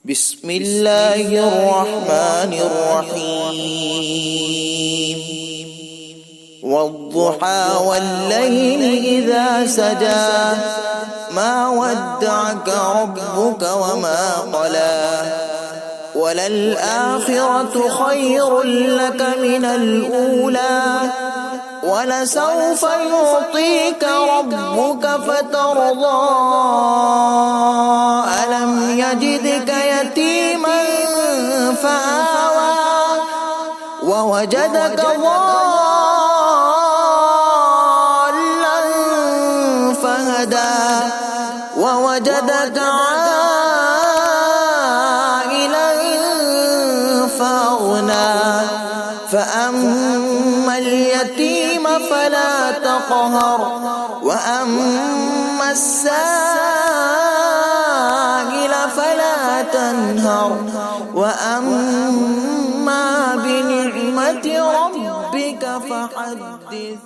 بسم الله الرحمن الرحيم والضحى والليل إذا سجى ما ودعك ربك وما قلى وللآخرة خير لك من الأولى ولسوف يعطيك ربك فترضى ألم يجدك يتيما فآوى ووجدك ضالا فهدى ووجدك عائلا فأغنى فأما اليتيم فلا تقهر وأما السائل فلا تنهر وأما بنعمة ربك فحدث.